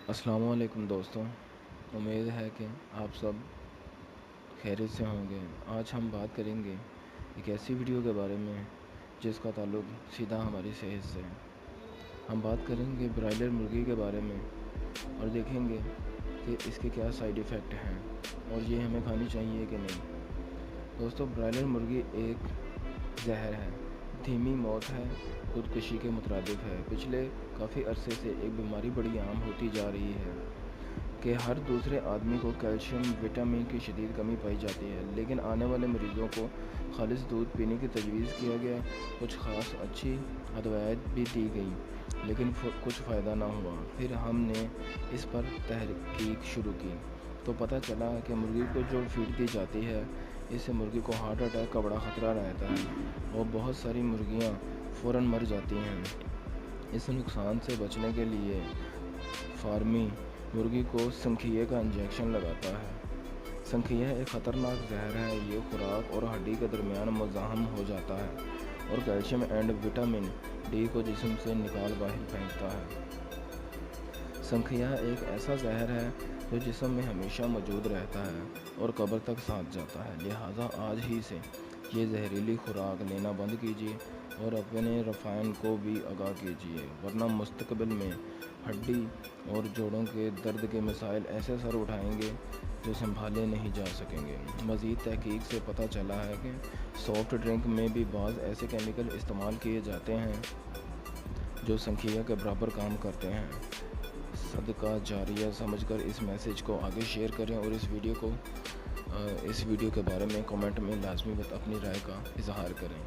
السلام علیکم دوستوں، امید ہے کہ آپ سب خیریت سے ہوں گے۔ آج ہم بات کریں گے ایک ایسی ویڈیو کے بارے میں جس کا تعلق سیدھا ہماری صحت سے ہے۔ ہم بات کریں گے برائلر مرغی کے بارے میں اور دیکھیں گے کہ اس کے کیا سائیڈ ایفیکٹ ہیں اور یہ ہمیں کھانی چاہیے کہ نہیں۔ دوستوں، برائلر مرغی ایک زہر ہے، دھیمی موت ہے، خودکشی کے مترادف ہے۔ پچھلے کافی عرصے سے ایک بیماری بڑی عام ہوتی جا رہی ہے کہ ہر دوسرے آدمی کو کیلشیم وٹامن کی شدید کمی پائی جاتی ہے، لیکن آنے والے مریضوں کو خالص دودھ پینے کی تجویز کیا گیا۔ کچھ خاص اچھی ہدایات بھی دی گئیں، لیکن کچھ فائدہ نہ ہوا۔ پھر ہم نے اس پر تحقیق شروع کی تو پتہ چلا کہ مرغی کو جو فیڈ دی جاتی ہے، اس سے مرغی کو ہارٹ اٹیک کا بڑا خطرہ رہتا ہے اور بہت ساری مرغیاں فوراً مر جاتی ہیں۔ اس نقصان سے بچنے کے لیے فارمی مرغی کو سنکھیے کا انجیکشن لگاتا ہے۔ سنکھیہ ایک خطرناک زہر ہے۔ یہ خوراک اور ہڈی کے درمیان مزاحم ہو جاتا ہے اور کیلشیم اینڈ وٹامن ڈی کو جسم سے نکال باہر پھینکتا ہے۔ سنکھیہ ایک ایسا زہر ہے جو جسم میں ہمیشہ موجود رہتا ہے اور قبر تک ساتھ جاتا ہے، لہٰذا آج ہی سے یہ زہریلی خوراک لینا بند کیجیے اور اپنے رفیقین کو بھی آگاہ کیجیے، ورنہ مستقبل میں ہڈی اور جوڑوں کے درد کے مسائل ایسے سر اٹھائیں گے جو سنبھالے نہیں جا سکیں گے۔ مزید تحقیق سے پتہ چلا ہے کہ سافٹ ڈرنک میں بھی بعض ایسے کیمیکل استعمال کیے جاتے ہیں جو سنکھیہ کے برابر کام کرتے ہیں۔ صدقہ جاریہ سمجھ کر اس میسیج کو آگے شیئر کریں اور اس ویڈیو کے بارے میں کمنٹ میں لازمی اپنی رائے کا اظہار کریں۔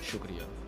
شکریہ۔